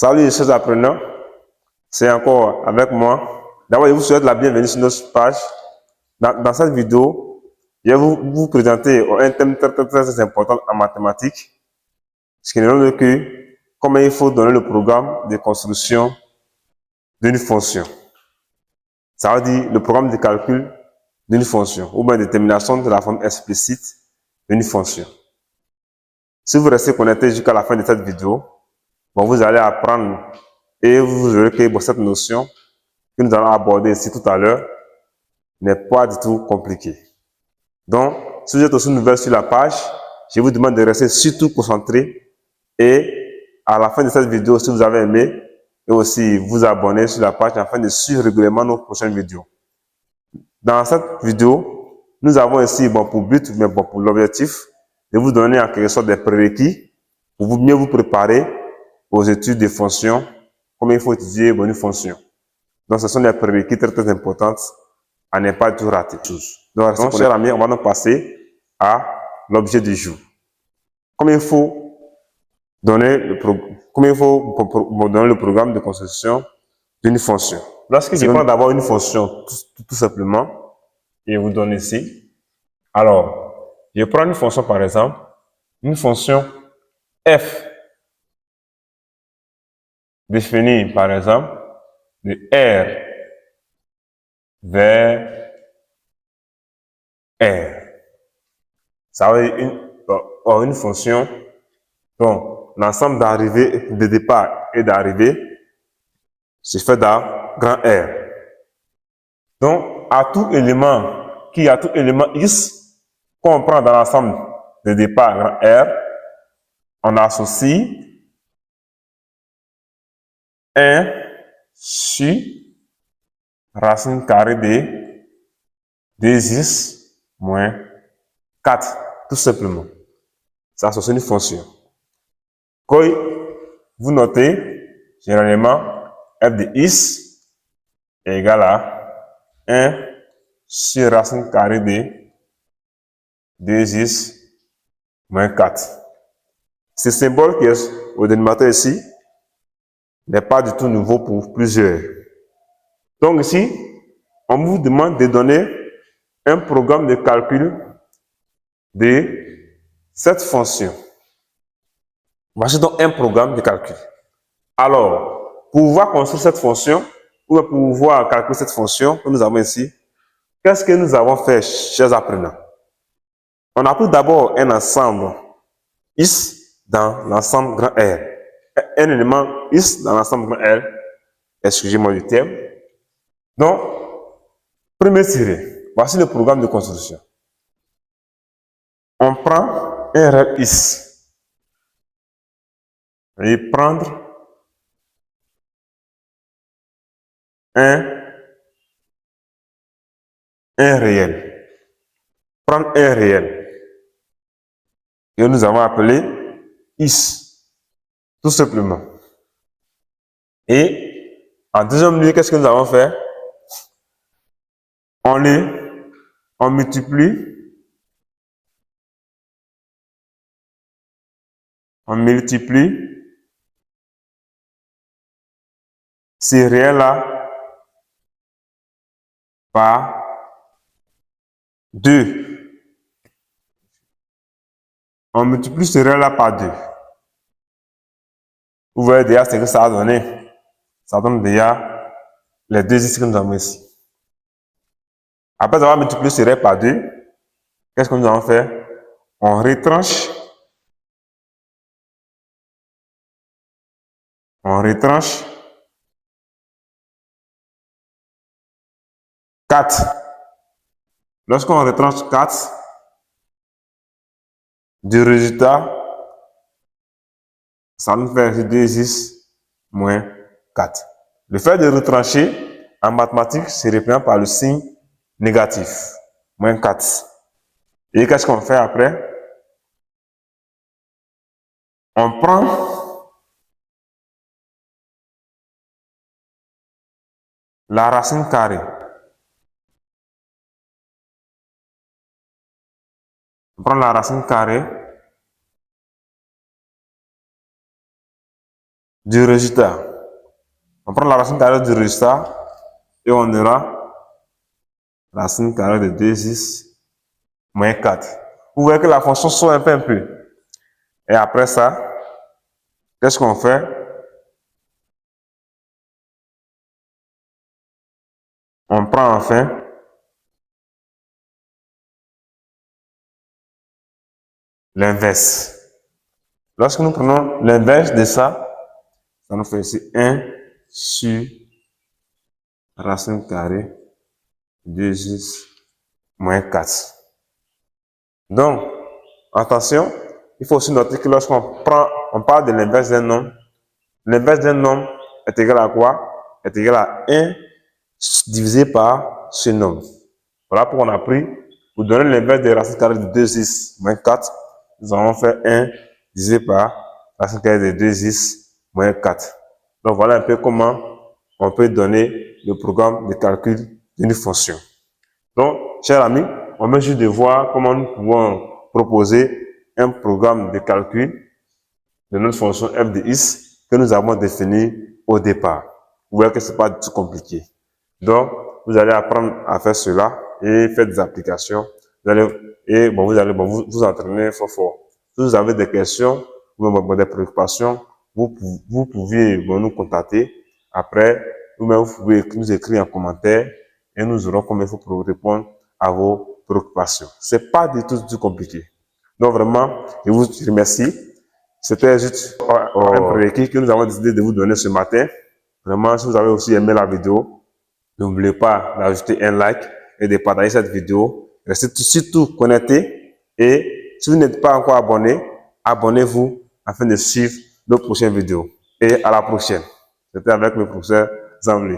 Salut les chers apprenants, c'est encore avec moi. D'abord, je vous souhaite la bienvenue sur notre page. Dans cette vidéo, je vais vous présenter un thème très important en mathématiques, ce qui n'est autre que comment il faut donner le programme de construction d'une fonction. Ça veut dire le programme de calcul d'une fonction ou bien détermination de la forme explicite d'une fonction. Si vous restez connecté jusqu'à la fin de cette vidéo, vous allez apprendre et vous verrez que cette notion que nous allons aborder ici tout à l'heure n'est pas du tout compliquée. Donc, si vous êtes aussi nouvelle sur la page, je vous demande de rester surtout concentré et à la fin de cette vidéo, si vous avez aimé, et aussi vous abonner sur la page afin de suivre régulièrement nos prochaines vidéos. Dans cette vidéo, nous avons ici pour but, mais pour l'objectif, de vous donner en quelque sorte des prérequis pour mieux vous préparer aux études des fonctions, comment il faut étudier une fonction. Donc, ce sont des prérequis très importants à ne pas tout rater. Donc, chers amis, on va donc passer à l'objet du jour. Comment il faut donner le programme de construction d'une fonction. Lorsque je prends d'abord une fonction, tout simplement, et vous donne ici. Alors, je prends une fonction par exemple, une fonction f définie par exemple de R vers R. Ça veut dire une fonction dont l'ensemble d'arrivée, de départ et d'arrivée se fait dans grand R. Donc, à tout élément X qu'on prend dans l'ensemble de départ grand R, on associe 1 sur racine carrée de 2x moins 4, tout simplement. Ça associe une fonction. Quand vous notez, généralement, f de x est égal à 1 sur racine carrée de 2x moins 4. Ce symbole qui est au dénominateur ici n'est pas du tout nouveau pour plusieurs. Donc ici, on vous demande de donner un programme de calcul de cette fonction. Voici donc un programme de calcul. Alors, pour pouvoir construire cette fonction, ou pour pouvoir calculer cette fonction que nous avons ici, qu'est-ce que nous avons fait, chers apprenants? On a pris d'abord un ensemble X dans l'ensemble grand R. Un élément X dans l'ensemble grand R, excusez-moi du terme. Donc, première série, voici le programme de construction. On prend un réel X. Et prendre un réel. Prendre un réel. Et nous avons appelé X. Tout simplement. Et en deuxième lieu, qu'est-ce que nous avons fait? On multiplie ces réels-là par 2. On multiplie ce réel-là par 2. Vous voyez déjà ce que ça a donné. Ça donne déjà les deux X que nous avons ici. Après avoir multiplié ce réel par 2, qu'est-ce que nous allons faire? On retranche. On retranche 4. Lorsqu'on retranche 4, du résultat, ça nous fait 2x moins 4. Le fait de retrancher, en mathématiques, se représente par le signe négatif, moins 4. Et qu'est-ce qu'on fait après? On prend la racine carrée. On prend la racine carrée du résultat. On prend la racine carrée du résultat et on aura racine carrée de 2x moins 4. Vous voyez que la fonction saute un peu. Et après ça, qu'est-ce qu'on fait? On prend enfin l'inverse. Lorsque nous prenons l'inverse de ça, ça nous fait ici 1 sur racine carrée 2x moins 4. Donc, attention, il faut aussi noter que lorsqu'on parle de l'inverse d'un nombre, l'inverse d'un nombre est égal à quoi? Est égal à 1 divisé par ce nombre. Voilà pourquoi on a pris, pour donner l'inverse des racines carrées de 2x moins 4, nous allons faire 1 divisé par racine carrée de 2x moins 4. Donc voilà un peu comment on peut donner le programme de calcul d'une fonction. Donc, chers amis, on vient juste de voir comment nous pouvons proposer un programme de calcul de notre fonction f de x que nous avons défini au départ. Vous voyez que ce n'est pas du tout compliqué. Donc, vous allez apprendre à faire cela et faire des applications. Vous allez vous entraîner fort. Si vous avez des questions ou des préoccupations, vous pouvez nous contacter. Après, vous-même, vous pouvez nous écrire en commentaire et nous aurons comme il faut pour répondre à vos préoccupations. C'est pas du tout compliqué. Donc vraiment, je vous remercie. C'était juste un prérequis que nous avons décidé de vous donner ce matin. Vraiment, si vous avez aussi aimé la vidéo, n'oubliez pas d'ajouter un like et de partager cette vidéo. Restez surtout connectés et si vous n'êtes pas encore abonné, abonnez-vous afin de suivre nos prochaines vidéos. Et à la prochaine. C'était avec le professeur Zambli.